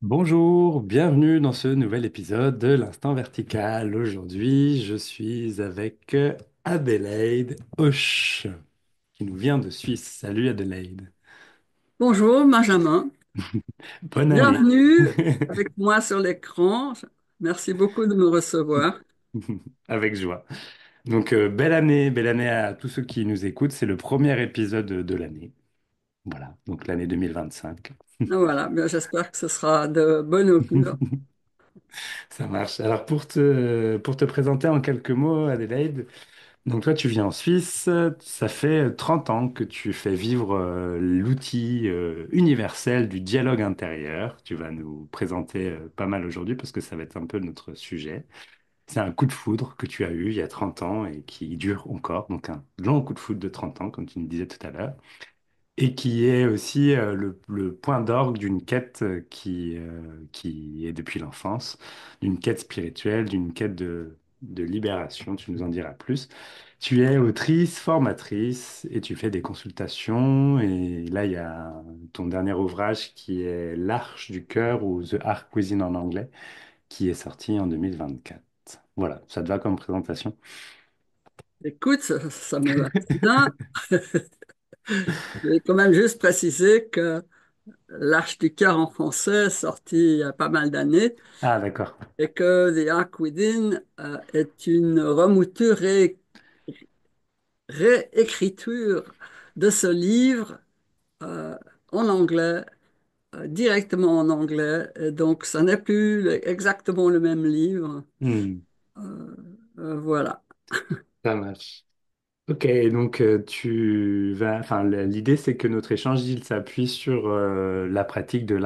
Bonjour, bienvenue dans ce nouvel épisode de l'Instant Vertical. Aujourd'hui, je suis avec Adélaïde Hoche, qui nous vient de Suisse. Salut Adélaïde. Bonjour Benjamin, Bonne année. bienvenue avec moi sur l'écran. Merci beaucoup de me recevoir. Avec joie. Donc, belle année à tous ceux qui nous écoutent. C'est le premier épisode de l'année. Voilà, donc l'année 2025. Ah, voilà, bien, j'espère que ce sera de bon augure. Ça marche. Alors, pour te présenter en quelques mots, Adélaïde, donc toi, tu viens en Suisse, ça fait 30 ans que tu fais vivre l'outil universel du dialogue intérieur. Tu vas nous présenter pas mal aujourd'hui parce que ça va être un peu notre sujet. C'est un coup de foudre que tu as eu il y a 30 ans et qui dure encore, donc un long coup de foudre de 30 ans, comme tu nous disais tout à l'heure, et qui est aussi le point d'orgue d'une quête qui est depuis l'enfance, d'une quête spirituelle, d'une quête de libération. Tu nous en diras plus. Tu es autrice, formatrice et tu fais des consultations. Et là, il y a ton dernier ouvrage qui est L'Arche du Cœur ou The Arc Within en anglais, qui est sorti en 2024. Voilà, ça te va comme présentation? Écoute, ça me va bien. Je vais quand même juste préciser que L'Arche du cœur en français est sorti il y a pas mal d'années Ah, d'accord. et que The Ark Within est une remouture et réécriture de ce livre euh, en anglais, directement en anglais. Et donc, ça n'est plus exactement le même livre. Hmm, Voilà. ça marche. Ok, donc tu vas. Enfin, l'idée c'est que notre échange il s'appuie sur la pratique du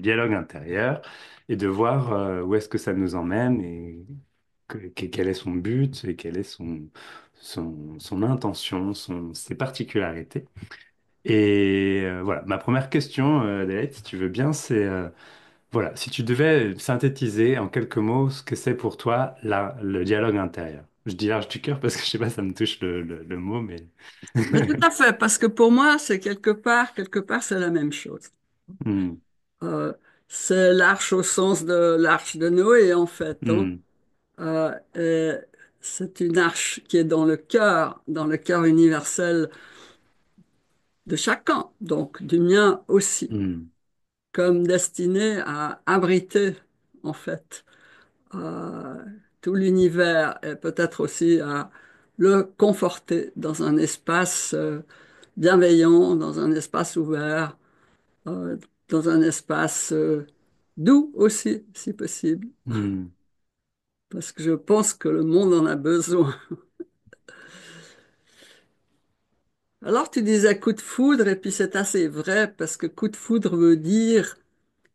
dialogue intérieur et de voir où est-ce que ça nous emmène et quel est son but et quelle est son intention, ses particularités. Et voilà, ma première question, Adèle, si tu veux bien, c'est voilà, si tu devais synthétiser en quelques mots ce que c'est pour toi le dialogue intérieur. Je dis l'arche du cœur parce que je sais pas, ça me touche le mot, mais. Mais tout à fait, parce que pour moi, c'est quelque part, c'est la même chose. Hmm, Euh, c'est l'arche au sens de l'arche de Noé, en fait, hein. hmm, Et c'est une arche qui est dans le cœur universel de chacun, donc du mien aussi, hmm, comme destinée à abriter, en fait, euh, tout l'univers et peut-être aussi à le conforter dans un espace bienveillant, dans un espace ouvert, euh, dans un espace doux aussi, si possible, hmm, parce que je pense que le monde en a besoin. Alors tu disais coup de foudre, et puis c'est assez vrai, parce que coup de foudre veut dire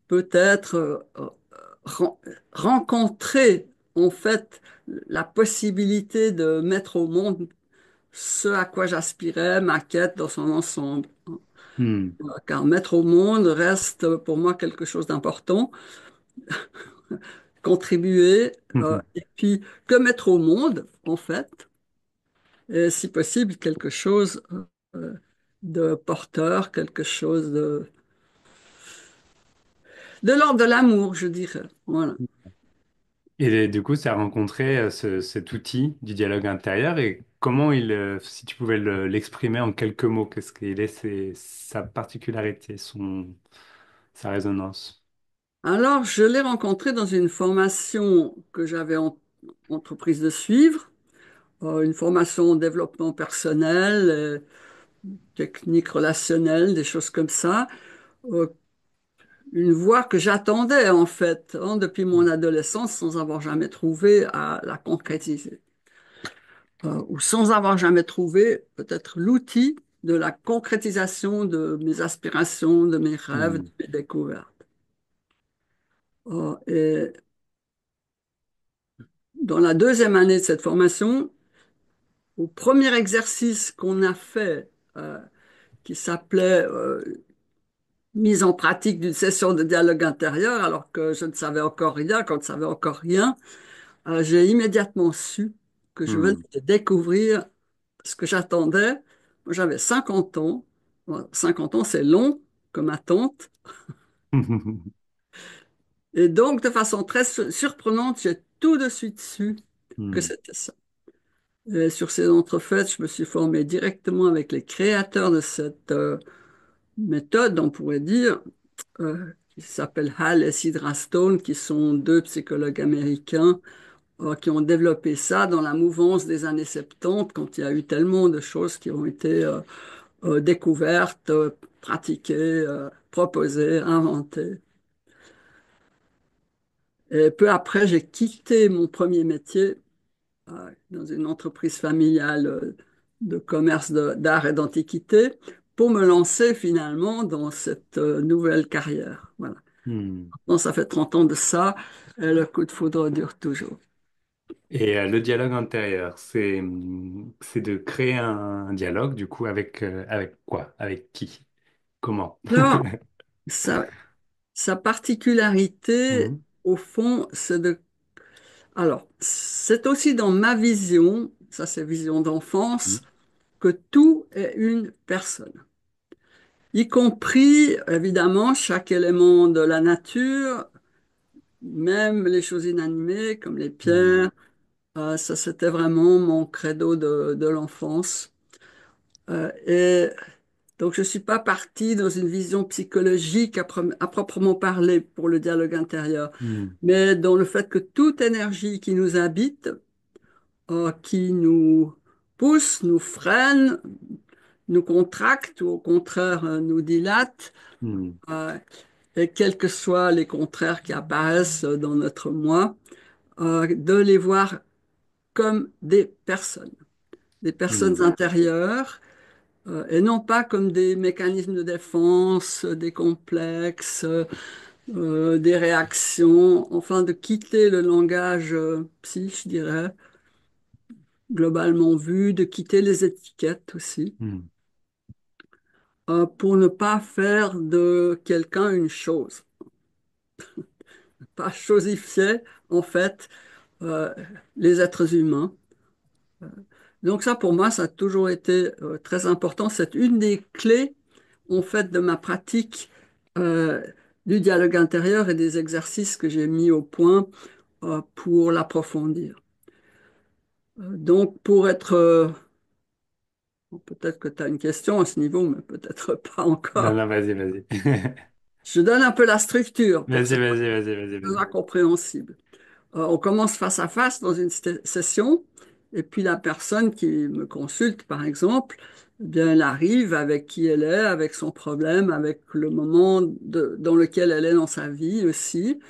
peut-être ren- rencontrer en fait la possibilité de mettre au monde ce à quoi j'aspirais, ma quête dans son ensemble. hmm, Car mettre au monde reste pour moi quelque chose d'important, contribuer, hmm, et puis que mettre au monde, en fait, et si possible, quelque chose de porteur, quelque chose de l'ordre de l'amour, je dirais. Voilà. Et du coup, ça a rencontré cet outil du dialogue intérieur et comment si tu pouvais l'exprimer en quelques mots, qu'est-ce qu'il est, sa particularité, sa résonance. Alors, je l'ai rencontré dans une formation que j'avais entreprise de suivre, une formation en développement personnel, technique relationnelle, des choses comme ça. Euh, une voie que j'attendais en fait, hein, depuis mon adolescence sans avoir jamais trouvé à la concrétiser. Ou sans avoir jamais trouvé peut-être l'outil de la concrétisation de mes aspirations, de mes rêves, de Hmm, mes découvertes. Et dans la deuxième année de cette formation, au premier exercice qu'on a fait, qui s'appelait mise en pratique d'une session de dialogue intérieur, alors que je ne savais encore rien, quand je ne savais encore rien, j'ai immédiatement su que je venais hmm, de découvrir ce que j'attendais. Moi, j'avais 50 ans. Bon, 50 ans, c'est long, comme ma tante. Et donc, de façon très surprenante, j'ai tout de suite su que Hmm. c'était ça. Et sur ces entrefaites, je me suis formé directement avec les créateurs de cette méthode, on pourrait dire, qui s'appellent Hal et Sidra Stone, qui sont deux psychologues américains qui ont développé ça dans la mouvance des années 70, quand il y a eu tellement de choses qui ont été découvertes, pratiquées, proposées, inventées. Et peu après, j'ai quitté mon premier métier dans une entreprise familiale de commerce d'art et d'antiquité pour me lancer finalement dans cette nouvelle carrière. Voilà. Hmm. Maintenant, ça fait 30 ans de ça et le coup de foudre dure toujours. Et le dialogue intérieur, c'est de créer un dialogue, du coup, avec quoi? Avec qui? Comment? Alors, sa, sa particularité, Mhm. au fond, c'est de... Alors, c'est aussi dans ma vision, ça c'est vision d'enfance, que tout est une personne, y compris, évidemment, chaque élément de la nature, même les choses inanimées comme les Mhm. pierres. Ça, c'était vraiment mon credo de l'enfance. Et donc, je ne suis pas partie dans une vision psychologique à proprement parler pour le dialogue intérieur, Mhm. mais dans le fait que toute énergie qui nous habite, qui nous pousse, nous freine, nous contracte ou au contraire nous dilate, Mhm. euh, et quels que soient les contraires qui apparaissent dans notre moi, de les voir comme des personnes Mhm. intérieures, et non pas comme des mécanismes de défense, des complexes, des réactions, enfin de quitter le langage psy, je dirais, globalement vu, de quitter les étiquettes aussi, Mhm. pour ne pas faire de quelqu'un une chose, pas chosifier en fait euh, les êtres humains. Donc ça, pour moi, ça a toujours été très important. C'est une des clés, en fait, de ma pratique euh, du dialogue intérieur et des exercices que j'ai mis au point pour l'approfondir. Donc, pour être... bon, peut-être que tu as une question à ce niveau, mais peut-être pas Non, encore. non, vas-y, vas-y. Je donne un peu la structure pour que Vas-y, ça vas-y, vas-y, vas-y, soit vas-y. compréhensible. On commence face à face dans une session, et puis la personne qui me consulte, par exemple, eh bien, elle arrive avec qui elle est, avec son problème, avec le moment dans lequel elle est dans sa vie aussi.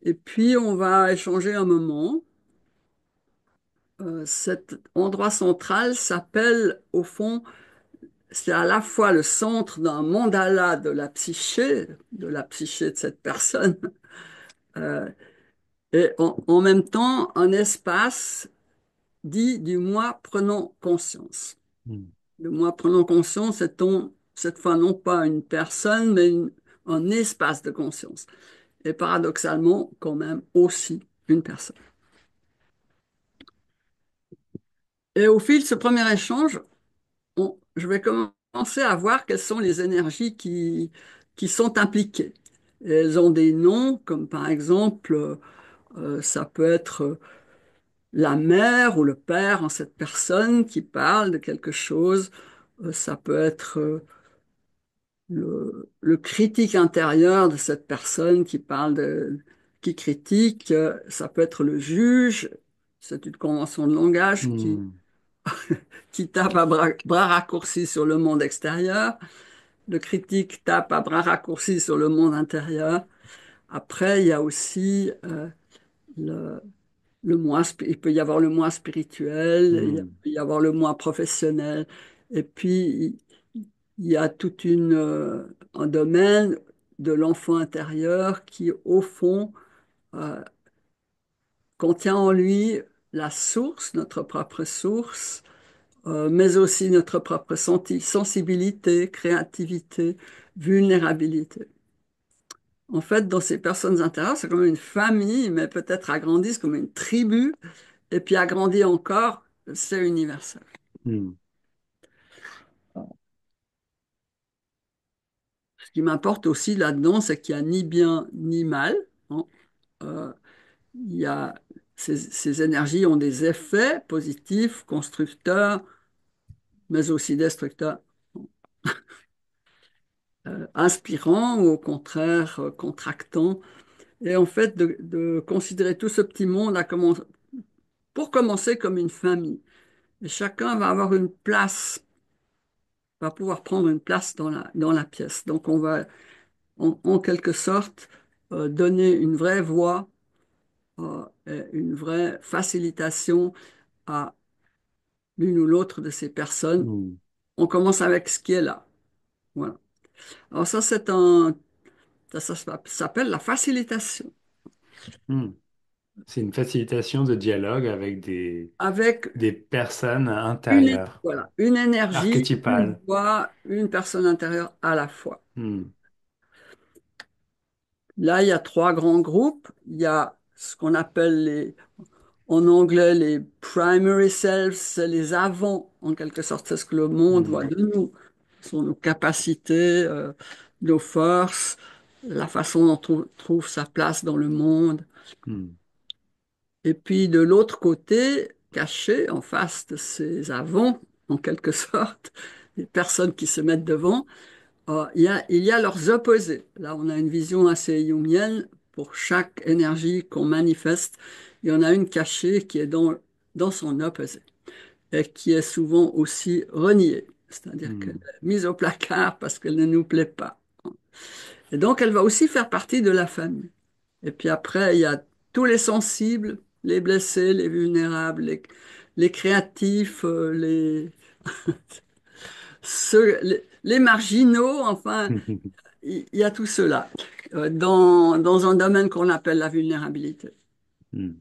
Et puis, on va échanger un moment. Cet endroit central s'appelle, au fond, c'est à la fois le centre d'un mandala de la psyché de cette personne, euh, et en même temps un espace dit du moi prenant conscience. Mhm. Le moi prenant conscience est cette fois non pas une personne, mais un espace de conscience. Et paradoxalement, quand même aussi une personne. Et au fil de ce premier échange, je vais commencer à voir quelles sont les énergies qui sont impliquées. Et elles ont des noms, comme par exemple, ça peut être la mère ou le père en cette personne qui parle de quelque chose. Ça peut être le critique intérieur de cette personne qui parle qui critique. Ça peut être le juge. C'est une convention de langage Mhm. qui tape à bras raccourcis sur le monde extérieur. Le critique tape à bras raccourcis sur le monde intérieur. Après, il y a aussi le, le moi, il peut y avoir le moi spirituel, il Mhm. peut y avoir le moi professionnel, et puis il y a un domaine de l'enfant intérieur qui, au fond, euh, contient en lui la source, notre propre source, mais aussi notre propre sensibilité, créativité, vulnérabilité. En fait, dans ces personnes intérieures, c'est comme une famille, mais peut-être agrandie, comme une tribu, et puis agrandie encore, c'est universel. Mhm. Ce qui m'importe aussi là-dedans, c'est qu'il n'y a ni bien ni mal, hein. Euh, il y a, ces énergies ont des effets positifs, constructeurs, mais aussi destructeurs, inspirants ou au contraire contractants. Et en fait, de considérer tout ce petit monde pour commencer comme une famille. Et chacun va avoir une place, va pouvoir prendre une place dans la pièce. Donc on va en quelque sorte donner une vraie voix, et une vraie facilitation à l'une ou l'autre de ces personnes. Hmm. On commence avec ce qui est là. Voilà. Alors ça, ça s'appelle la facilitation. Hmm. C'est une facilitation de dialogue avec Avec des personnes intérieures, voilà, une énergie, une archétypales. voix, une personne intérieure à la fois. Hmm. Là, il y a trois grands groupes. Il y a ce qu'on appelle en anglais les primary selves, c'est les avants, en quelque sorte. C'est ce que le monde voit Hmm. de nous. Ce sont nos capacités, nos forces, la façon dont on trouve sa place dans le monde. Hmm. Et puis de l'autre côté, caché en face de ces avants, en quelque sorte, les personnes qui se mettent devant, il y a leurs opposés. Là, on a une vision assez jungienne. Pour chaque énergie qu'on manifeste, il y en a une cachée qui est dans son opposé et qui est souvent aussi reniée, c'est-à-dire qu'elle Hmm. est mise au placard parce qu'elle ne nous plaît pas. Et donc, elle va aussi faire partie de la famille. Et puis après, il y a tous les sensibles, les blessés, les vulnérables, les créatifs, les marginaux, enfin, il y a tout cela dans un domaine qu'on appelle la vulnérabilité Hmm.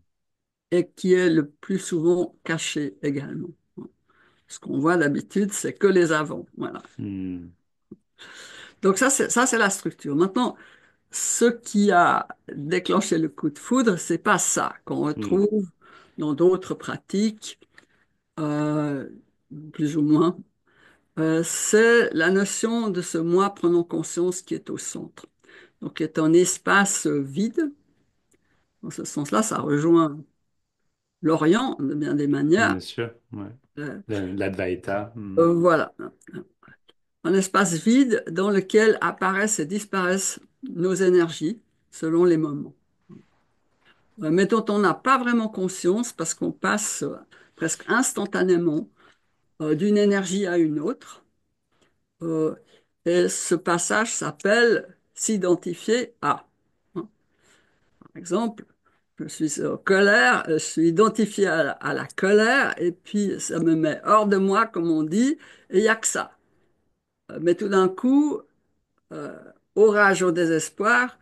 et qui est le plus souvent caché également. Ce qu'on voit d'habitude, c'est que les avants. Voilà. Hmm. Donc ça, c'est la structure. Maintenant, ce qui a déclenché le coup de foudre, c'est pas ça qu'on Hmm. retrouve dans d'autres pratiques, euh, plus ou moins. C'est la notion de ce moi prenant conscience qui est au centre. Donc, qui est un espace vide. Dans ce sens-là, ça rejoint l'Orient de bien des Bien manières. sûr, ouais. Euh, L'Advaita. Hmm. voilà, un espace vide dans lequel apparaissent et disparaissent nos énergies selon les moments. Mais dont on n'a pas vraiment conscience parce qu'on passe presque instantanément d'une énergie à une autre. Euh, et ce passage s'appelle s'identifier à. Hein. Par exemple, je suis en colère, je suis identifié à la colère, et puis ça me met hors de moi, comme on dit, et il n'y a que ça. Mais tout d'un coup, euh, orage au désespoir,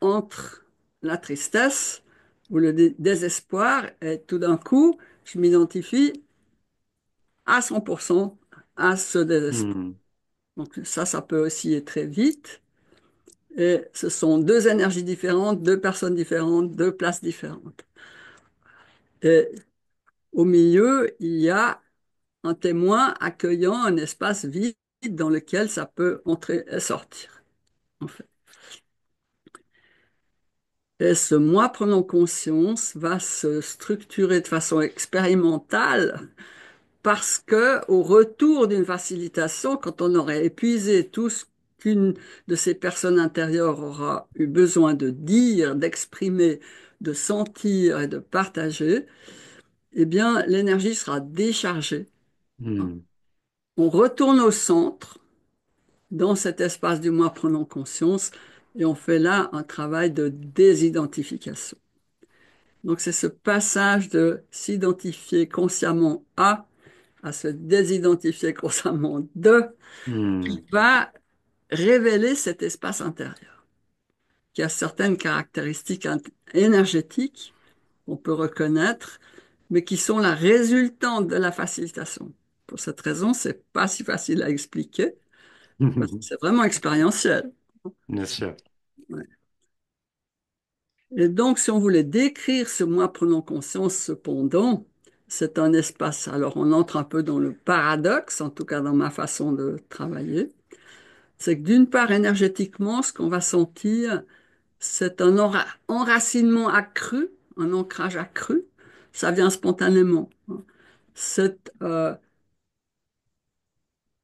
entre la tristesse ou le désespoir, et tout d'un coup, je m'identifie à 100% à ce désespoir. Hmm. Donc ça peut osciller très vite. Et ce sont deux énergies différentes, deux personnes différentes, deux places différentes. Et au milieu, il y a un témoin accueillant un espace vide dans lequel ça peut entrer et sortir, en fait. Et ce moi prenant conscience va se structurer de façon expérimentale parce que au retour d'une facilitation, quand on aurait épuisé tout ce qu'une de ces personnes intérieures aura eu besoin de dire, d'exprimer, de sentir et de partager, eh bien, l'énergie sera déchargée. Hmm. On retourne au centre, dans cet espace du moi prenant conscience, et on fait là un travail de désidentification. Donc, c'est ce passage de s'identifier consciemment à se désidentifier consciemment de, qui Hmm. va révéler cet espace intérieur, qui a certaines caractéristiques énergétiques qu'on peut reconnaître, mais qui sont la résultante de la facilitation. Pour cette raison, c'est pas si facile à expliquer, parce que c'est vraiment expérientiel. Bien sûr. Ouais. Et donc, si on voulait décrire ce moi prenant conscience, cependant, c'est un espace. Alors, on entre un peu dans le paradoxe, en tout cas dans ma façon de travailler. C'est que d'une part, énergétiquement, ce qu'on va sentir, c'est un enracinement accru, un ancrage accru. Ça vient spontanément. C'est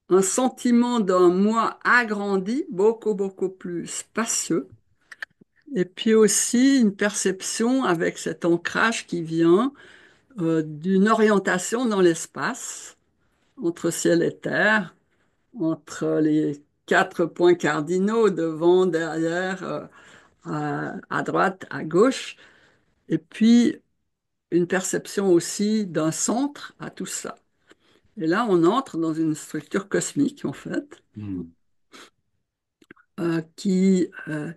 un sentiment d'un moi agrandi, beaucoup, beaucoup plus spacieux. Et puis aussi une perception avec cet ancrage qui vient d'une orientation dans l'espace, entre ciel et terre, entre les quatre points cardinaux, devant, derrière, à droite, à gauche, et puis une perception aussi d'un centre à tout ça. Et là, on entre dans une structure cosmique, en fait, Hmm. euh, qui, euh,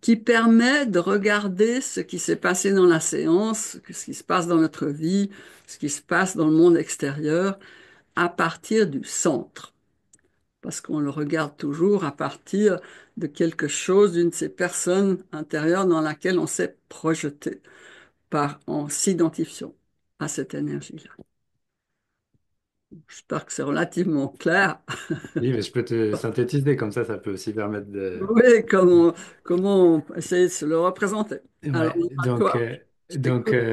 qui permet de regarder ce qui s'est passé dans la séance, ce qui se passe dans notre vie, ce qui se passe dans le monde extérieur, à partir du centre. Parce qu'on le regarde toujours à partir de quelque chose, d'une de ces personnes intérieures dans laquelle on s'est projeté en s'identifiant à cette énergie-là. J'espère que c'est relativement clair. Oui, mais je peux te synthétiser comme ça peut aussi permettre de... Oui, comment essayer de se le représenter. Alors, Ouais, à toi, je t'écoute.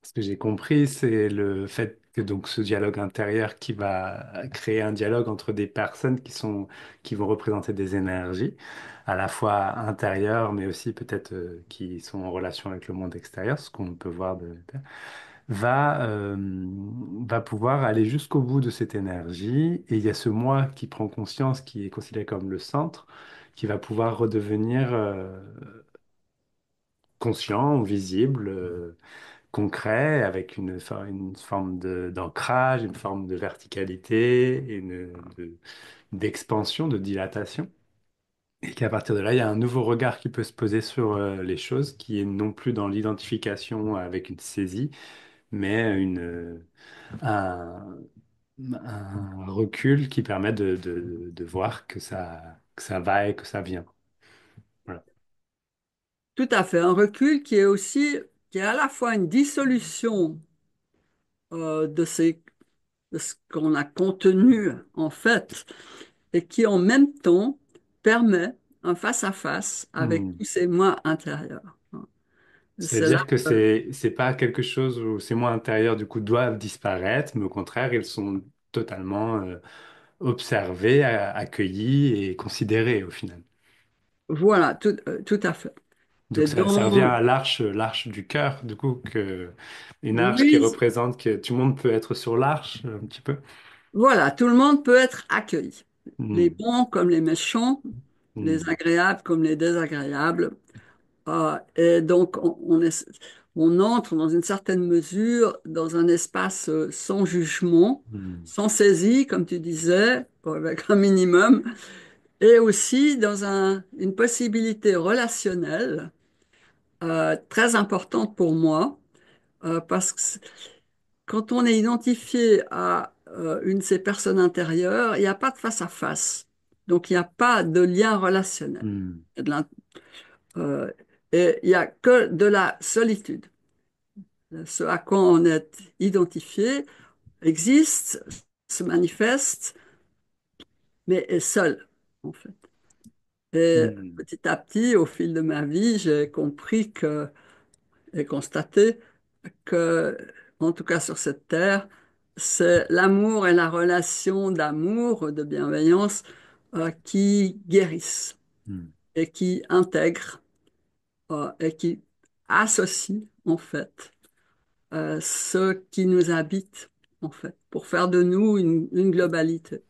ce que j'ai compris, c'est le fait que donc ce dialogue intérieur qui va créer un dialogue entre des personnes qui vont représenter des énergies, à la fois intérieures, mais aussi peut-être qui sont en relation avec le monde extérieur, ce qu'on peut voir va pouvoir aller jusqu'au bout de cette énergie. Et il y a ce moi qui prend conscience, qui est considéré comme le centre, qui va pouvoir redevenir conscient, visible, concret, avec une forme d'ancrage, une forme de verticalité, d'expansion, de dilatation. Et qu'à partir de là, il y a un nouveau regard qui peut se poser sur les choses, qui est non plus dans l'identification avec une saisie, mais un, un recul qui permet de voir que ça va et que ça vient. Voilà. Tout à fait. Un recul qui est aussi, qui est à la fois une dissolution de ce qu'on a contenu en fait, et qui en même temps permet un face-à-face avec Hmm. tous ces moi intérieurs. C'est là, C'est-à-dire que c'est pas quelque chose où ces mots intérieurs du coup doivent disparaître, mais au contraire, ils sont totalement observés, accueillis et considérés au final. voilà, tout à fait. Donc Et ça revient donc, à l'arche du cœur, du coup, une arche qui oui, représente que tout le monde peut être sur l'arche, un petit peu. voilà, tout le monde peut être accueilli. Les Hmm. bons comme les méchants, les Hmm. agréables comme les désagréables. Et donc, on entre dans une certaine mesure dans un espace sans jugement, Hmm. sans saisie, comme tu disais, avec un minimum, et aussi dans une possibilité relationnelle très importante pour moi, parce que quand on est identifié à une de ces personnes intérieures, il n'y a pas de face-à-face. Donc, il n'y a pas de lien relationnel. Hmm. Il y a de l'in- euh, et il n'y a que de la solitude. Ce à quoi on est identifié existe, se manifeste, mais est seul, en fait. Et Hmm. petit à petit, au fil de ma vie, j'ai compris et constaté que, en tout cas sur cette terre, c'est l'amour et la relation d'amour, de bienveillance, qui guérissent Hmm. et qui intègrent et qui associent, en fait, ce qui nous habite, en fait, pour faire de nous une globalité.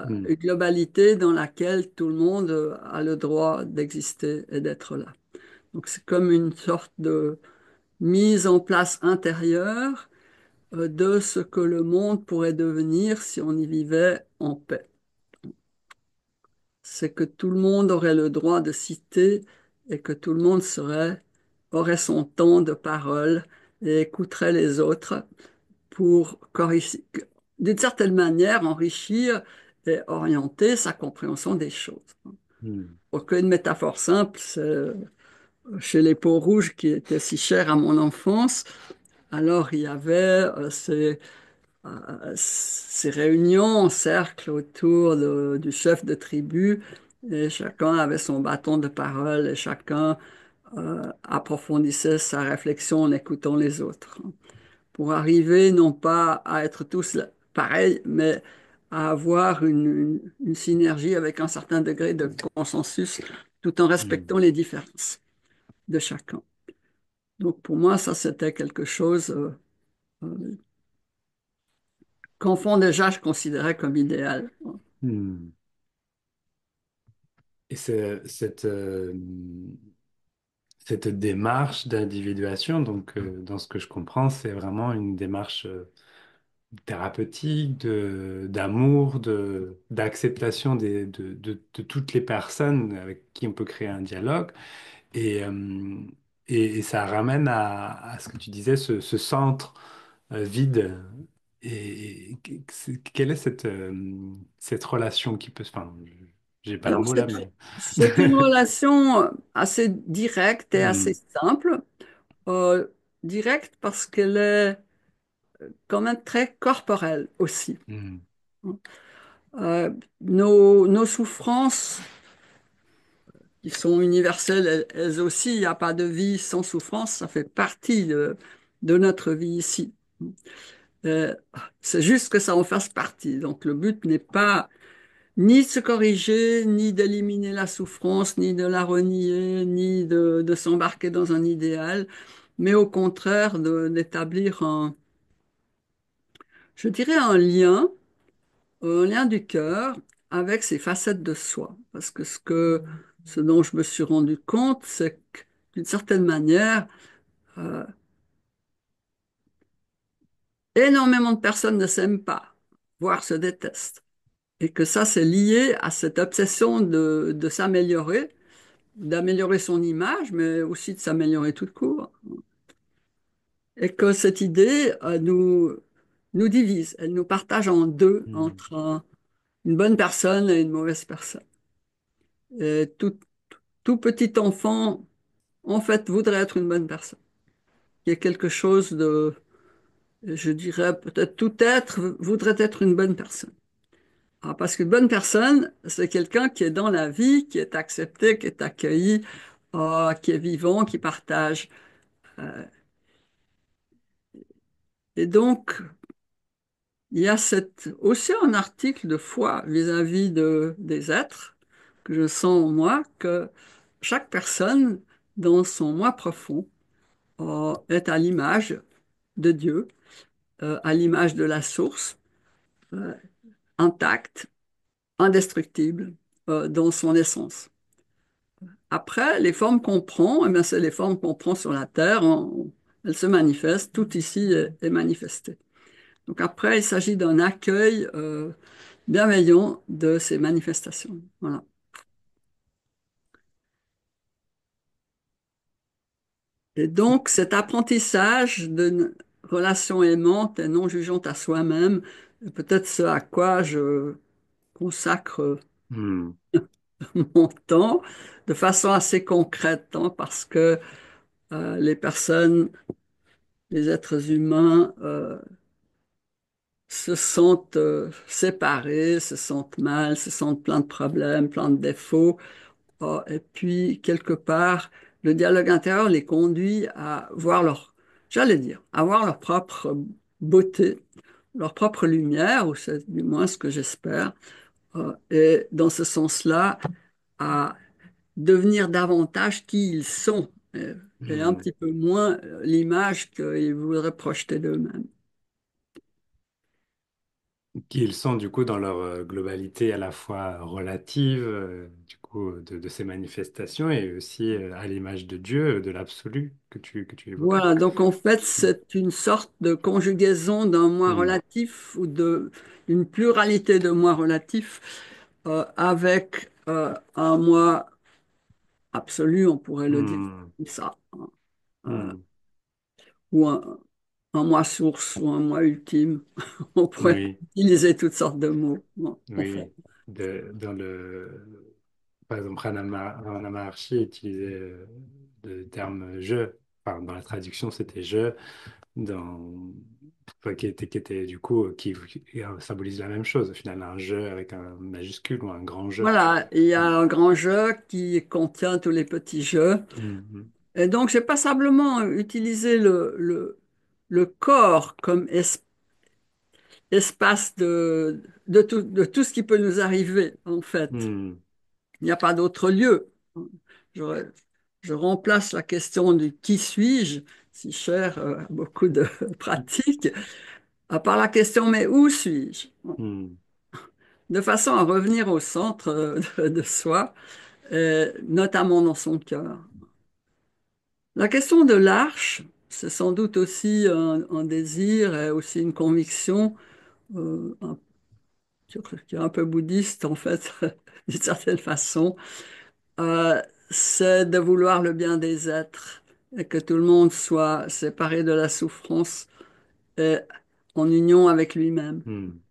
Hmm. Une globalité dans laquelle tout le monde a le droit d'exister et d'être là. Donc c'est comme une sorte de mise en place intérieure de ce que le monde pourrait devenir si on y vivait en paix. C'est que tout le monde aurait le droit de citer et que tout le monde aurait son temps de parole et écouterait les autres pour, d'une certaine manière, enrichir et orienter sa compréhension des choses. Hmm. Pour qu'une métaphore simple, c'est chez les peaux rouges qui étaient si chers à mon enfance, alors il y avait ces réunions en cercle autour du chef de tribu, et chacun avait son bâton de parole et chacun approfondissait sa réflexion en écoutant les autres, pour arriver non pas à être tous pareils, mais à avoir une synergie avec un certain degré de consensus, tout en Hmm. respectant les différences de chacun. Donc pour moi, ça, c'était quelque chose euh, qu'enfant déjà, je considérais comme idéal. Hmm. Et cette démarche d'individuation, donc dans ce que je comprends, c'est vraiment une démarche thérapeutique, d'amour, d'acceptation de toutes les personnes avec qui on peut créer un dialogue. Et, et ça ramène à ce que tu disais, ce centre vide. Quelle est cette relation qui peut se... Enfin, j'ai pas le Alors, mot là, mais... c'est une relation assez directe et assez Hmm, simple. Euh, Directe parce qu'elle est quand même très corporelle aussi. hmm, Nos souffrances, qui sont universelles elles aussi, il n'y a pas de vie sans souffrance, ça fait partie de notre vie ici. Euh, c'est juste que ça en fasse partie. Donc le but n'est pas ni de se corriger, ni d'éliminer la souffrance, ni de la renier, ni de s'embarquer dans un idéal, mais au contraire d'établir je dirais un lien du cœur avec ces facettes de soi. Parce que ce dont je me suis rendu compte, c'est que d'une certaine manière, euh, énormément de personnes ne s'aiment pas, voire se détestent. Et que ça, c'est lié à cette obsession de s'améliorer, d'améliorer son image, mais aussi de s'améliorer tout court. Et que cette idée nous divise, elle nous partage en deux, hmm, entre une bonne personne et une mauvaise personne. Et tout petit enfant, en fait, voudrait être une bonne personne. Il y a quelque chose je dirais, peut-être tout être voudrait être une bonne personne. Ah, parce qu'une bonne personne, c'est quelqu'un qui est dans la vie, qui est accepté, qui est accueilli, qui est vivant, qui partage. Euh, et donc, il y a aussi un article de foi vis-à-vis des êtres que je sens en moi, que chaque personne, dans son moi profond, est à l'image de Dieu, à l'image de la source, euh, intacte, indestructible, dans son essence. Après, les formes qu'on prend, eh bien, c'est les formes qu'on prend sur la Terre. Elles se manifestent. Tout ici est manifesté. Donc après, il s'agit d'un accueil bienveillant de ces manifestations. Voilà. Et donc, cet apprentissage d'une relation aimante et non jugeante à soi-même, est peut-être ce à quoi je consacre hmm, mon temps de façon assez concrète, hein, parce que les personnes, les êtres humains, se sentent séparés, se sentent mal, se sentent plein de problèmes, plein de défauts. Et puis, quelque part, le dialogue intérieur les conduit à voir j'allais dire, à voir leur propre beauté, leur propre lumière, ou c'est du moins ce que j'espère. Et dans ce sens-là, à devenir davantage qui ils sont, et un hmm. petit peu moins l'image qu'ils voudraient projeter d'eux-mêmes. Qui ils sont du coup dans leur globalité à la fois relative du coup de ces manifestations et aussi à l'image de Dieu, de l'absolu que tu évoquais. Voilà, donc en fait, c'est une sorte de conjugaison d'un moi Hmm, relatif ou d'une pluralité de moi relatifs avec un moi absolu, on pourrait le dire hmm, comme ça, hein, euh, hmm. ou un moi source ou un moi ultime. On pourrait Oui, utiliser toutes sortes de mots, bon, en oui, fait. oui. Dans par exemple, Rana Maharshi utilisait le terme je. Enfin, dans la traduction, c'était je. Dans Enfin, qui était du coup, qui symbolise la même chose au final, un jeu avec un majuscule ou un grand jeu. Voilà, il y a Mm. un grand jeu qui contient tous les petits jeux. Mm, Et donc, j'ai pas simplement utilisé le corps comme espace de tout ce qui peut nous arriver, en fait. mm, Il n'y a pas d'autre lieu. Je, je remplace la question du qui suis-je, si cher à beaucoup de pratiques, par la question mais où suis-je? mm, De façon à revenir au centre de soi, notamment dans son cœur. La question de l'arche, c'est sans doute aussi un désir et aussi une conviction euh, un- qui est un peu bouddhiste en fait, d'une certaine façon. C'est de vouloir le bien des êtres et que tout le monde soit séparé de la souffrance et en union avec lui-même, mm.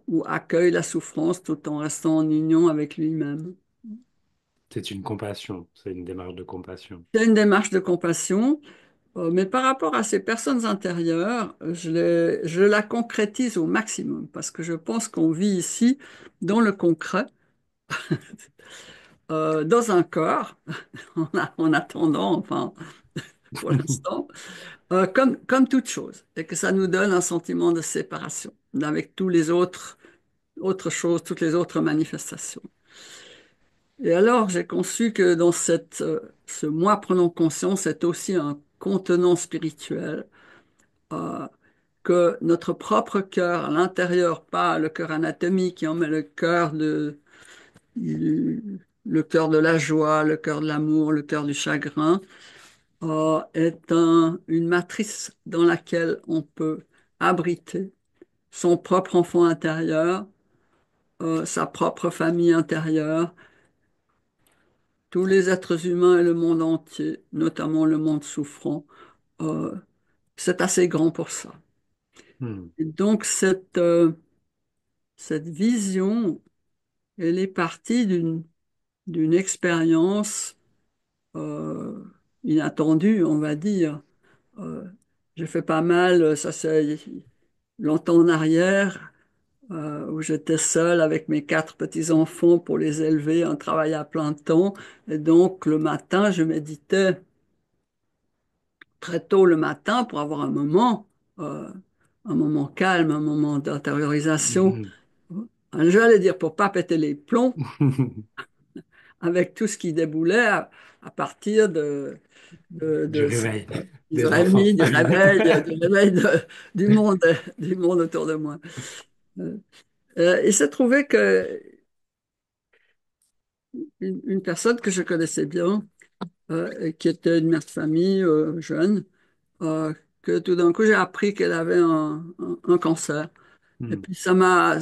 ou accueille la souffrance tout en restant en union avec lui-même. C'est une compassion, c'est une démarche de compassion. C'est une démarche de compassion, mais par rapport à ces personnes intérieures, je la concrétise au maximum parce que je pense qu'on vit ici dans le concret, dans un corps, en attendant, enfin, pour l'instant, comme toute chose, et que ça nous donne un sentiment de séparation avec tous les autres choses, toutes les autres manifestations. Et alors, j'ai conçu que dans ce moi prenant conscience, c'est aussi un contenant spirituel, euh, que notre propre cœur à l'intérieur, pas le cœur anatomique, hein, mais le cœur de la joie, le cœur de l'amour, le cœur du chagrin, est une matrice dans laquelle on peut abriter son propre enfant intérieur, sa propre famille intérieure, tous les êtres humains et le monde entier, notamment le monde souffrant. euh, c'est assez grand pour ça. Mm, Et donc cette vision, elle est partie d'une expérience euh, inattendue, on va dire. Euh, j'ai fait pas mal, ça c'est longtemps en arrière, où j'étais seule avec mes quatre petits-enfants pour les élever, un travail à plein temps. Et donc, le matin, je méditais très tôt le matin pour avoir euh, un moment calme, un moment d'intériorisation. mm. J'allais dire pour pas péter les plombs avec tout ce qui déboulait à partir Du de réveil des 6h30, enfants. du réveil du monde, du monde autour de moi. Euh, il s'est trouvé que une personne que je connaissais bien, qui était une mère de famille jeune, euh, que tout d'un coup j'ai appris qu'elle avait un cancer. Et Mm, puis ça m'a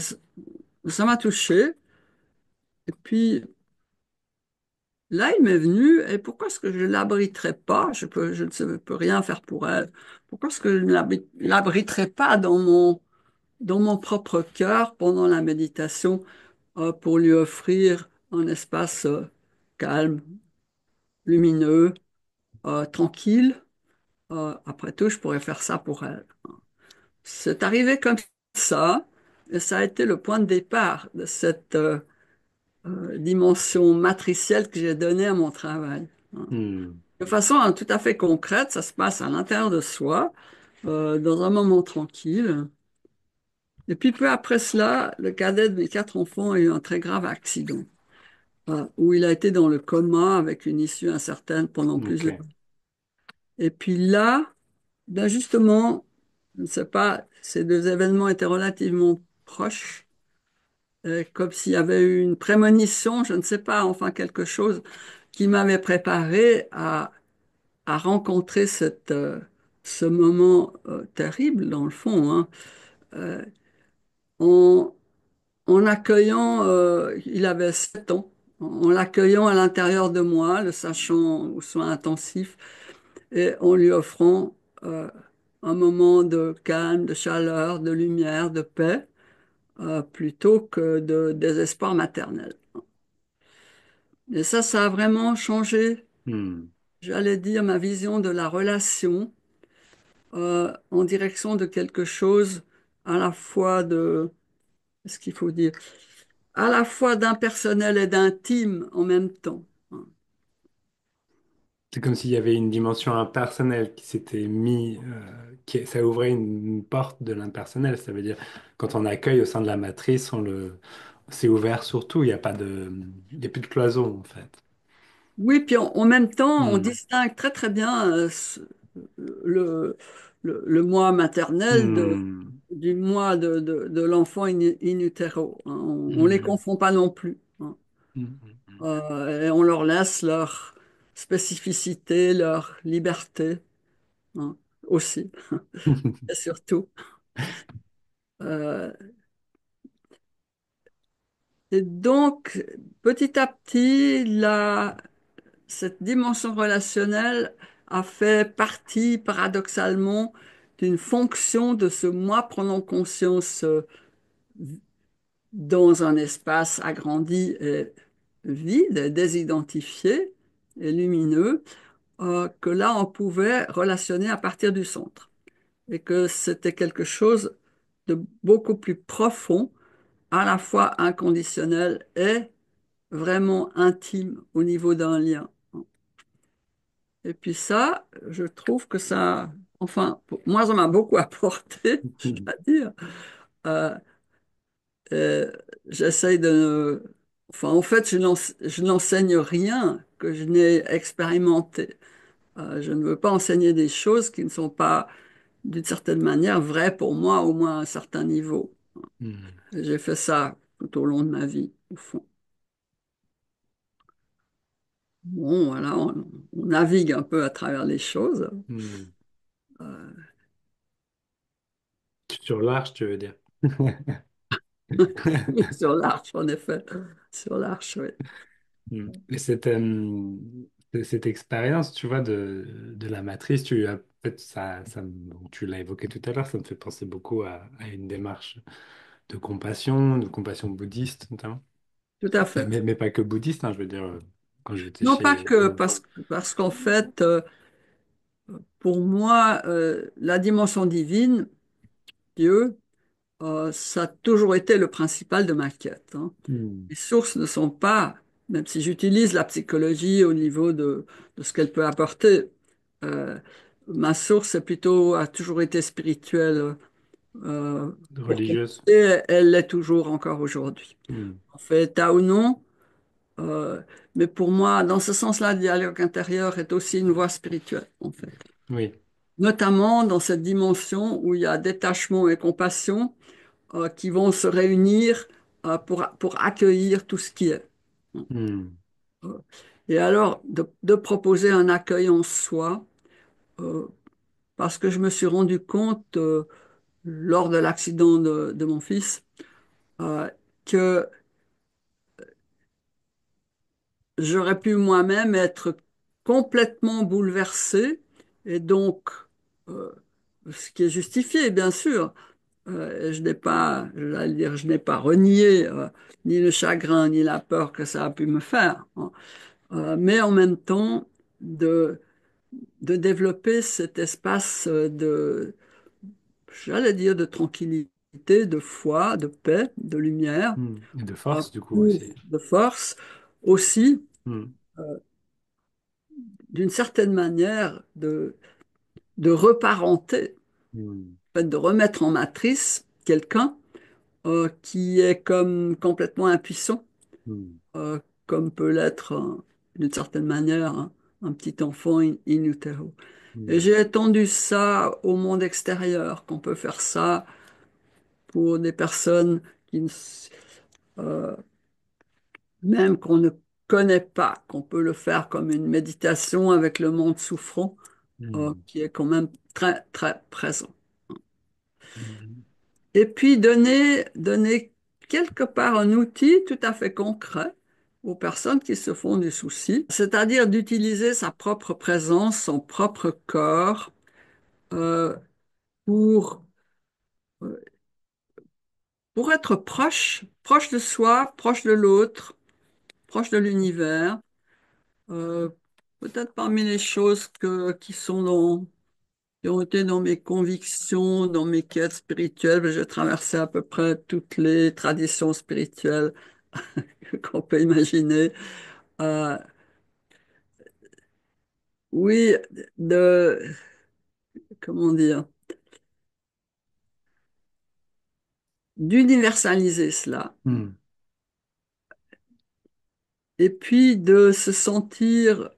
touché. Et puis là, il m'est venu, et pourquoi est-ce que je ne l'abriterais pas? Je ne sais- peux rien faire pour elle. Pourquoi est-ce que je ne l'abriterais pas dans mon propre cœur pendant la méditation pour lui offrir un espace calme, lumineux, tranquille. Après tout, je pourrais faire ça pour elle. C'est arrivé comme ça, et ça a été le point de départ de cette dimension matricielle que j'ai donnée à mon travail. mm, De façon tout à fait concrète, ça se passe à l'intérieur de soi, dans un moment tranquille. Et puis peu après cela, le cadet de mes quatre enfants a eu un très grave accident, où il a été dans le coma avec une issue incertaine pendant ok. plusieurs. Et puis là, ben justement, je ne sais pas, ces deux événements étaient relativement proches, comme s'il y avait eu une prémonition, je ne sais pas, enfin quelque chose qui m'avait préparé à rencontrer ce moment terrible, dans le fond, hein, euh, en, en accueillant, il avait 7 ans, en l'accueillant à l'intérieur de moi, le sachant aux soins intensifs, et en lui offrant un moment de calme, de chaleur, de lumière, de paix, plutôt que de désespoir maternel. Et ça a vraiment changé, Mm, j'allais dire, ma vision de la relation en direction de quelque chose à la fois de, qu'est-ce qu'il faut dire, à la fois d'impersonnel et d'intime en même temps. C'est comme s'il y avait une dimension impersonnelle qui s'était ça ouvrait une porte de l'impersonnel. Ça veut dire, quand on accueille au sein de la matrice, c'est ouvert sur tout. Il y a plus de cloison, en fait. Oui, puis en même temps, on Hmm. distingue très très bien le, le moi maternel Hmm. du moi de l'enfant in utero, hein. On les Hmm. confond pas non plus, hein. Hmm. Hmm. Et on leur laisse leur spécificité, leur liberté, hein, aussi, et surtout. Euh, et donc, petit à petit, cette dimension relationnelle a fait partie, paradoxalement, d'une fonction de ce moi prenant conscience dans un espace agrandi et vide, désidentifié et lumineux, que là, on pouvait relationner à partir du centre. Et que c'était quelque chose de beaucoup plus profond, à la fois inconditionnel et vraiment intime au niveau d'un lien. Et puis ça, je trouve que ça, enfin, moi, ça m'a beaucoup apporté, je Hmm. dois dire. Euh, euh, J'essaye enfin, en fait, je n'enseigne rien que je n'ai expérimenté. Je ne veux pas enseigner des choses qui ne sont pas, d'une certaine manière, vraies pour moi, au moins à un certain niveau. Hmm. Et j'ai fait ça tout au long de ma vie, au fond. Bon, voilà, on navigue un peu à travers les choses. Hmm. Euh, Sur l'arche, tu veux dire. oui, sur l'arche, en effet. Sur l'arche, oui. Mm. Et cette expérience, tu vois, de la matrice, peut-être bon, tu l'as évoqué tout à l'heure, ça me fait penser beaucoup à une démarche de compassion bouddhiste notamment. Tout à fait. Mais pas que bouddhiste, hein, je veux dire, quand j'étais Non pas chez... que, parce qu'en fait, pour moi, la dimension divine, Dieu, ça a toujours été le principal de ma quête, hein. Mm. Les sources ne sont pas, même si j'utilise la psychologie au niveau de ce qu'elle peut apporter, euh, ma source est plutôt, a toujours été spirituelle, pour Religieuse. commencer, elle l'est toujours encore aujourd'hui. Mm. En fait, État ou non, euh, mais pour moi, dans ce sens-là, le dialogue intérieur est aussi une voie spirituelle, en fait. Oui. Notamment dans cette dimension où il y a détachement et compassion, qui vont se réunir, pour accueillir tout ce qui est. Mm. Euh, Et alors, de proposer un accueil en soi, euh, parce que je me suis rendu compte, lors de l'accident de mon fils, euh, que j'aurais pu moi-même être complètement bouleversé, et donc, euh, ce qui est justifié, bien sûr. Et je n'ai pas, j'allais dire, je n'ai pas renié, ni le chagrin ni la peur que ça a pu me faire, hein. Mais en même temps, de, de développer cet espace, j'allais dire, de tranquillité, de foi, de paix, de lumière, Mm. Et de force, du coup, pour, aussi. de force, aussi, Mm. euh, d'une certaine manière, de reparenter, Mm. en fait, de remettre en matrice quelqu'un, qui est comme complètement impuissant, Mm. euh, comme peut l'être, d'une certaine manière, un petit enfant in utero. Et Mm. j'ai étendu ça au monde extérieur, qu'on peut faire ça pour des personnes qui ne, euh, même qu'on ne connaît pas, qu'on peut le faire comme une méditation avec le monde souffrant, Mm. qui est quand même très, très présent. Mm. Et puis donner quelque part un outil tout à fait concret aux personnes qui se font du souci, c'est-à-dire d'utiliser sa propre présence, son propre corps, euh, pour, euh, pour être proche, proche de soi, proche de l'autre, proche de l'univers. Euh, Peut-être parmi les choses qui sont qui ont été dans mes convictions, dans mes quêtes spirituelles. J'ai traversé à peu près toutes les traditions spirituelles qu'on peut imaginer. Euh, oui, de, comment dire, d'universaliser cela. Hmm. Et puis de se sentir,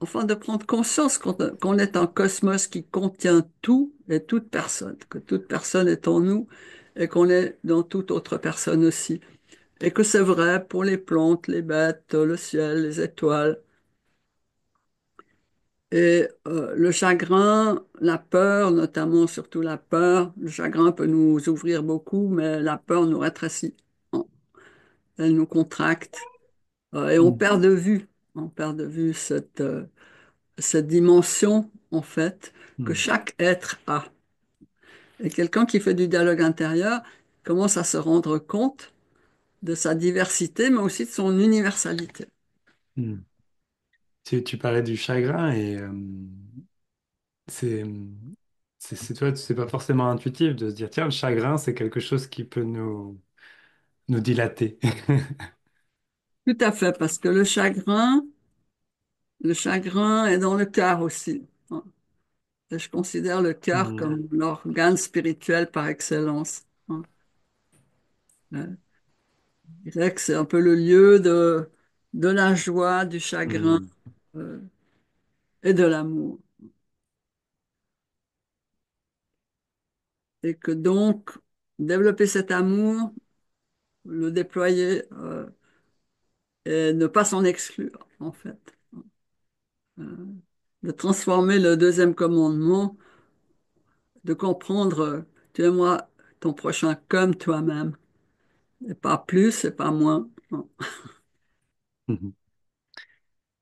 enfin de prendre conscience qu'on est un cosmos qui contient tout et toute personne, que toute personne est en nous et qu'on est dans toute autre personne aussi. Et que c'est vrai pour les plantes, les bêtes, le ciel, les étoiles. Et le chagrin, la peur, notamment surtout la peur, le chagrin peut nous ouvrir beaucoup, mais la peur nous rétrécit. Elle nous contracte et Hmm. on perd de vue cette dimension, en fait, que Hmm. chaque être a. Et quelqu'un qui fait du dialogue intérieur commence à se rendre compte de sa diversité, mais aussi de son universalité. Hmm. Tu parlais du chagrin et c'est toi, c'est pas forcément intuitif de se dire, tiens, le chagrin, c'est quelque chose qui peut nous dilater. Tout à fait, parce que le chagrin est dans le cœur aussi. Et je considère le cœur Hmm. comme l'organe spirituel par excellence. Je dirais que c'est un peu le lieu de la joie, du chagrin Hmm. euh, et de l'amour. Et que donc, développer cet amour, le déployer et ne pas s'en exclure, en fait. Euh, de transformer le deuxième commandement, de comprendre, tu aimeras ton prochain comme toi-même, et pas plus et pas moins.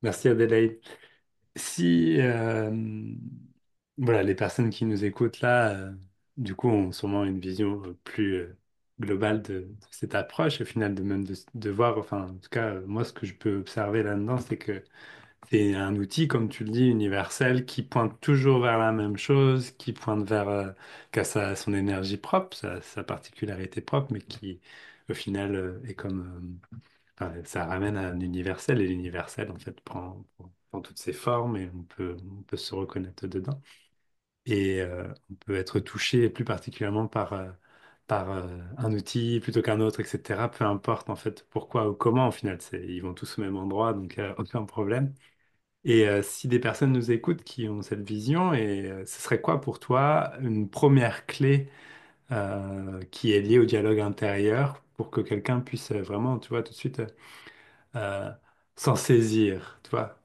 Merci Adélaïde. Si voilà, les personnes qui nous écoutent là, du coup, ont sûrement une vision plus globale de cette approche, au final, de voir, enfin, en tout cas, moi, ce que je peux observer là-dedans, c'est que c'est un outil, comme tu le dis, universel, qui pointe toujours vers la même chose, qui pointe vers, qu'à son énergie propre, sa particularité propre, mais qui, au final, est comme enfin, ça ramène à un universel et l'universel en fait prend toutes ses formes et on peut se reconnaître dedans et on peut être touché plus particulièrement par un outil plutôt qu'un autre, etc. Peu importe en fait pourquoi ou comment au final, ils vont tous au même endroit donc aucun problème. Et si des personnes nous écoutent qui ont cette vision, et ce serait quoi pour toi une première clé qui est liée au dialogue intérieur pour que quelqu'un puisse vraiment, tu vois, tout de suite euh, s'en saisir, tu vois,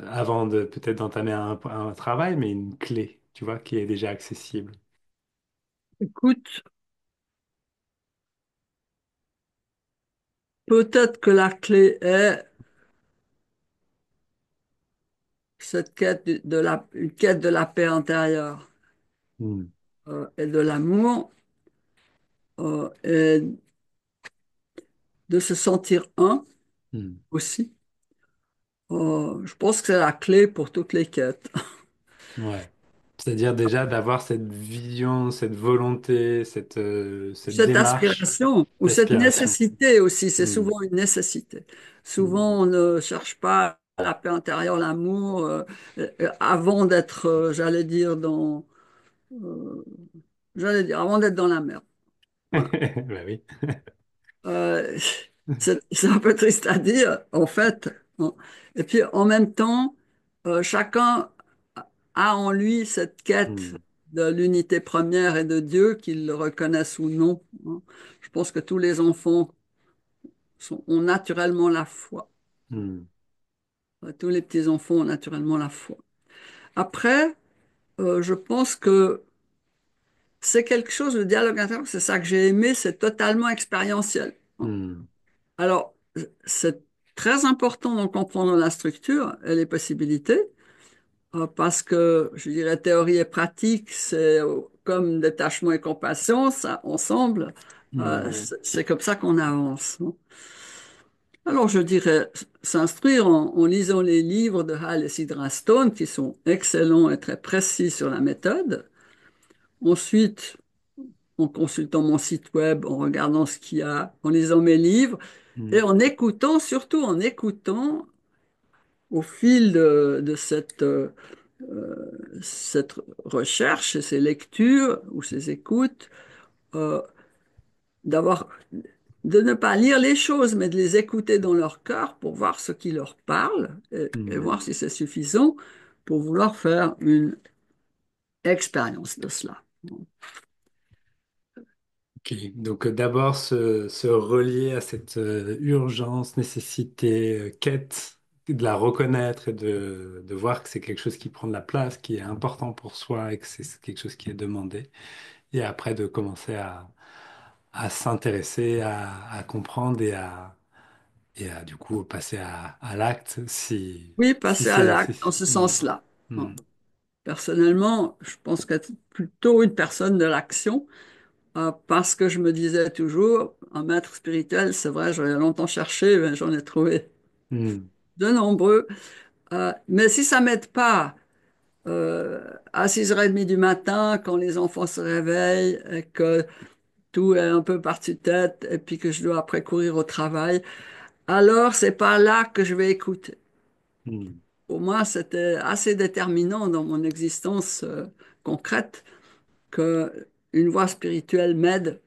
avant de peut-être d'entamer un travail, mais une clé, tu vois, qui est déjà accessible. Écoute, peut-être que la clé est cette quête une quête de la paix intérieure Hmm. et de l'amour et de se sentir un Hmm. aussi. Je pense que c'est la clé pour toutes les quêtes. Ouais. C'est-à-dire déjà d'avoir cette vision, cette volonté, cette Cette démarche aspiration ou cette d'aspiration. nécessité aussi, c'est Hmm. souvent une nécessité. Hmm. Souvent, on ne cherche pas la paix intérieure, l'amour, avant d'être, euh, avant d'être dans la merde. Voilà. Bah oui. Euh, c'est un peu triste à dire, en fait, hein. Et puis, en même temps, chacun a en lui cette quête Hmm. de l'unité première et de Dieu, qu'ils le reconnaissent ou non, hein. Je pense que tous les enfants ont naturellement la foi. Hmm. Tous les petits-enfants ont naturellement la foi. Après, je pense que c'est quelque chose, le dialogue intérieur, c'est ça que j'ai aimé, c'est totalement expérientiel, hein. Hmm. Alors, c'est très important d'en comprendre la structure et les possibilités, parce que, je dirais, théorie et pratique, c'est comme détachement et compassion, ça, ensemble, Hmm. c'est comme ça qu'on avance, hein. Alors, je dirais s'instruire en lisant les livres de Hal et Sidra Stone, qui sont excellents et très précis sur la méthode. Ensuite, en consultant mon site web, en regardant ce qu'il y a, en lisant mes livres, et Hmm. en écoutant, surtout en écoutant au fil de cette recherche et ces lectures ou ces écoutes, euh, d'avoir, de ne pas lire les choses, mais de les écouter dans leur cœur pour voir ce qui leur parle et Hmm. voir si c'est suffisant pour vouloir faire expérience de cela. Ok. Donc d'abord se relier à cette urgence, nécessité, quête, de la reconnaître et de voir que c'est quelque chose qui prend de la place, qui est important pour soi et que c'est quelque chose qui est demandé. Et après de commencer à s'intéresser, à comprendre et à du coup passer à l'acte Oui, si passer à c'est... l'acte dans ce Hmm. sens-là. Hmm. Personnellement, je pense qu'être plutôt une personne de l'action, parce que je me disais toujours, un maître spirituel, c'est vrai, j'en ai longtemps cherché, mais j'en ai trouvé Hmm. de nombreux. Mais si ça m'aide pas à 6h30 du matin, quand les enfants se réveillent et que tout est un peu par-dessus tête, et puis que je dois après courir au travail, alors c'est pas là que je vais écouter. Hmm. Pour moi, c'était assez déterminant dans mon existence concrète que une voie spirituelle m'aide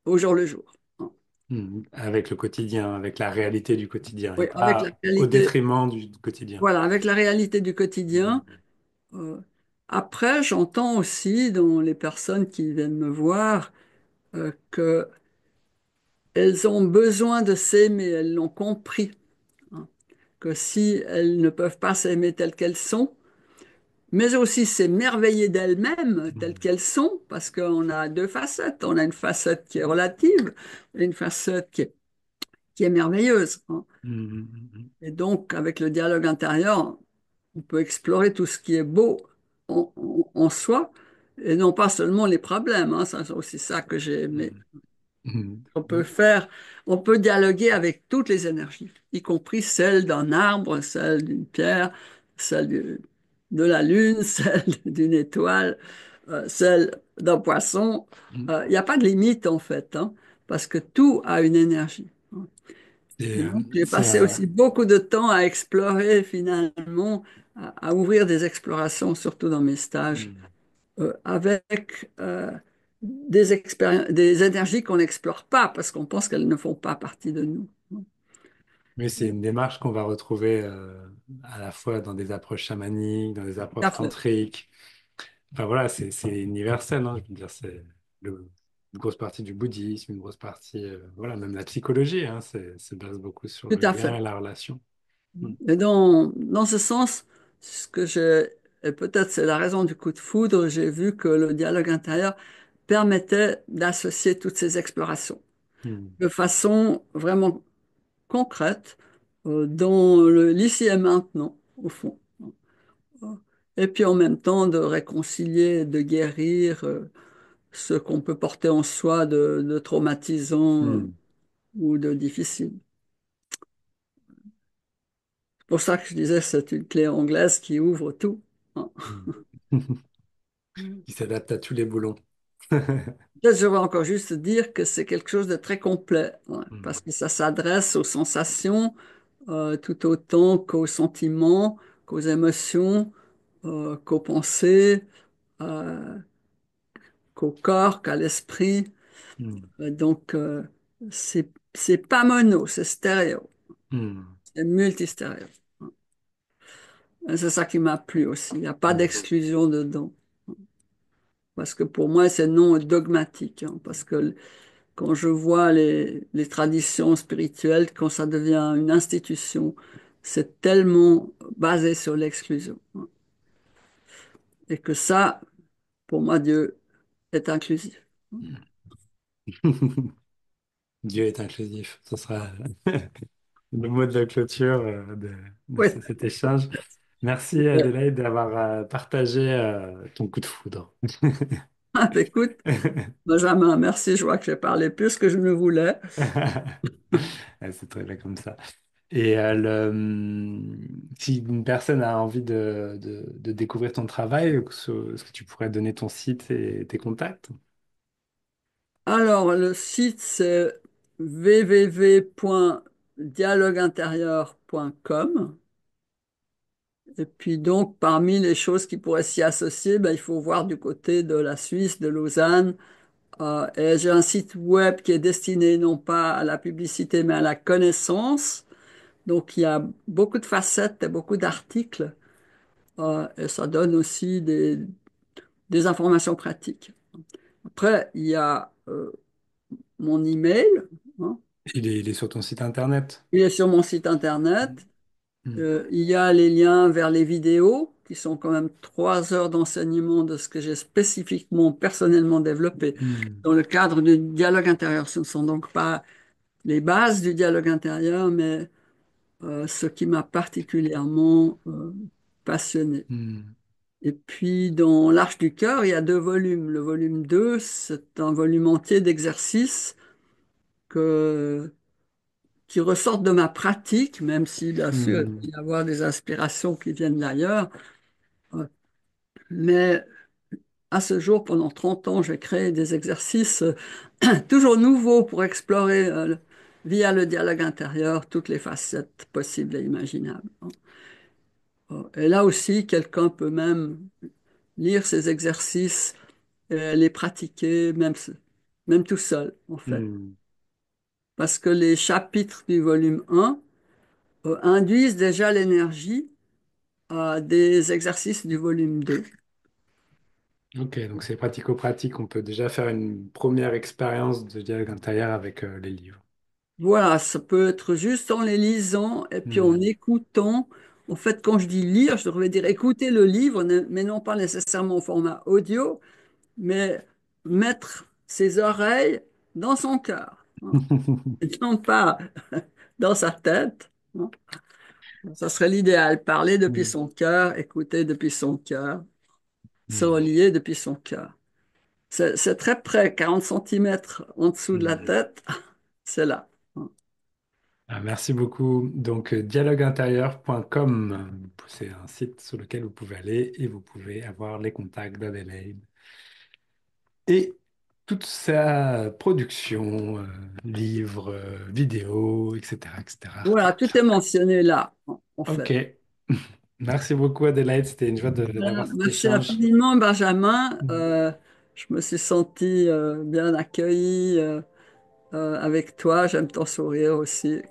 au jour le jour. Avec le quotidien, avec la réalité du quotidien et Oui, avec la pas au réalité, détriment du quotidien. voilà, avec la réalité du quotidien. Hmm. euh, Après, j'entends aussi dans les personnes qui viennent me voir que elles ont besoin de s'aimer, elles l'ont compris, hein, que si elles ne peuvent pas s'aimer telles qu'elles sont, mais aussi s'émerveiller d'elles-mêmes telles Hmm. qu'elles sont, parce qu'on a deux facettes. On a une facette qui est relative et une facette qui est merveilleuse, hein. Hmm. Hmm. Et donc, avec le dialogue intérieur, on peut explorer tout ce qui est beau en soi, et non pas seulement les problèmes, hein. C'est aussi ça que j'ai aimé. Hmm. Hmm. On peut faire, on peut dialoguer avec toutes les énergies, y compris celle d'un arbre, celle d'une pierre, celle de la lune, celle d'une étoile, celle d'un poisson. Hmm. Il n'y a pas de limite en fait, hein, parce que tout a une énergie. Et, Et donc, j'ai c'est passé aussi beaucoup de temps à explorer finalement, à ouvrir des explorations, surtout dans mes stages, hmm. avec des énergies qu'on n'explore pas parce qu'on pense qu'elles ne font pas partie de nous. Mais c'est une démarche qu'on va retrouver à la fois dans des approches chamaniques, dans des Tout à approches fait, tantriques. Enfin voilà, c'est universel, hein, je veux dire, c'est une grosse partie du bouddhisme, une grosse partie, voilà, même la psychologie, hein, se base beaucoup sur tout le à lien fait. et la relation. Hmm. Et dans ce sens, ce que j'ai, et peut-être c'est la raison du coup de foudre, j'ai vu que le dialogue intérieur permettait d'associer toutes ces explorations Hmm. de façon vraiment concrète dans l'ici et maintenant, au fond. Et puis en même temps de réconcilier, de guérir ce qu'on peut porter en soi de traumatisant Hmm. ou de difficile. C'est pour ça que je disais que c'est une clé anglaise qui ouvre tout, hein. Hmm. Qui s'adapte à tous les boulons. Peut-être je vais encore juste dire que c'est quelque chose de très complet, hein, Hmm. parce que ça s'adresse aux sensations tout autant qu'aux sentiments, qu'aux émotions, qu'aux pensées, euh, qu'au corps, qu'à l'esprit. Hmm. Donc, c'est pas mono, c'est stéréo, Hmm. c'est multistéréo. Et c'est ça qui m'a plu aussi. Il n'y a pas Hmm. d'exclusion dedans. Parce que pour moi, c'est non dogmatique, hein, parce que quand je vois les traditions spirituelles, quand ça devient une institution, c'est tellement basé sur l'exclusion, hein. Et que ça, pour moi, Dieu est inclusif. Dieu est inclusif. Ce sera le mot de la clôture de Oui, cet échange. Merci Adélaïde d'avoir partagé ton coup de foudre. Ah, écoute, Benjamin, merci, je vois que j'ai parlé plus que je ne voulais. Ouais, c'est très bien comme ça. Et si une personne a envie de découvrir ton travail, est-ce que tu pourrais donner ton site et tes contacts? Alors, le site, c'est www.dialogueintérieur.com. Et puis donc, parmi les choses qui pourraient s'y associer, ben, il faut voir du côté de la Suisse, de Lausanne. Et j'ai un site web qui est destiné non pas à la publicité, mais à la connaissance. Donc, il y a beaucoup de facettes et beaucoup d'articles. Et ça donne aussi des informations pratiques. Après, il y a mon email, hein. Il est sur ton site internet. Il est sur mon site internet. Hmm. Il y a les liens vers les vidéos, qui sont quand même 3 heures d'enseignement de ce que j'ai spécifiquement, personnellement développé Hmm. dans le cadre du dialogue intérieur. Ce ne sont donc pas les bases du dialogue intérieur, mais ce qui m'a particulièrement passionné. Hmm. Et puis, dans l'Arche du cœur, il y a 2 volumes. Le volume 2, c'est un volume entier d'exercices que, qui ressortent de ma pratique, même si, bien sûr, il peut Hmm. y avoir des inspirations qui viennent d'ailleurs. Euh, Mais à ce jour, pendant 30 ans, j'ai créé des exercices toujours nouveaux pour explorer, via le dialogue intérieur, toutes les facettes possibles et imaginables. Et là aussi, quelqu'un peut même lire ces exercices et les pratiquer, même tout seul, en fait. Hmm. Parce que les chapitres du volume 1 induisent déjà l'énergie des exercices du volume 2. Ok, donc c'est pratico-pratique. On peut déjà faire une première expérience de dialogue intérieur avec les livres. Voilà, ça peut être juste en les lisant et puis en Hmm. écoutant. En fait, quand je dis lire, je devrais dire écouter le livre, mais non pas nécessairement au format audio, mais mettre ses oreilles dans son cœur, hein, et non pas dans sa tête, hein. Ça serait l'idéal, parler depuis Hmm. son cœur, écouter depuis son cœur, se Hmm. relier depuis son cœur. C'est très près, 40 centimètres en dessous de la Hmm. tête, c'est là, hein. Ah, merci beaucoup. Donc, dialogueintérieur.com, c'est un site sur lequel vous pouvez aller et vous pouvez avoir les contacts d'Adélaïde et toute sa production, livres, vidéos, etc., etc., Voilà, articles. tout est mentionné là, en Ok. fait. Merci beaucoup, Adélaïde. C'était une joie d'avoir cet Merci échange. infiniment, Benjamin. Je me suis sentie bien accueillie avec toi. J'aime ton sourire aussi.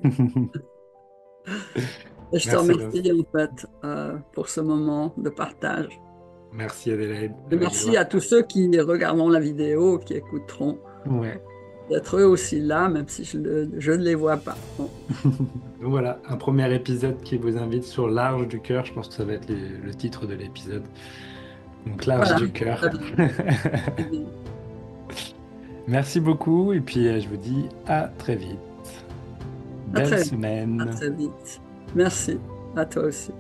Et je te Merci, remercie en fait pour ce moment de partage. merci Adélaïde, Et avec merci joie. à tous ceux qui regarderont la vidéo, qui écouteront, Ouais. d'être eux aussi là, même si je ne les vois pas. Bon, Donc voilà, un premier épisode qui vous invite sur l'Arche du cœur. Je pense que ça va être le titre de l'épisode. Donc l'Arche voilà, du très cœur. bien, très bien. Merci beaucoup et puis je vous dis à très vite. À Belle très vite, à semaine. très vite. Merci à toi aussi.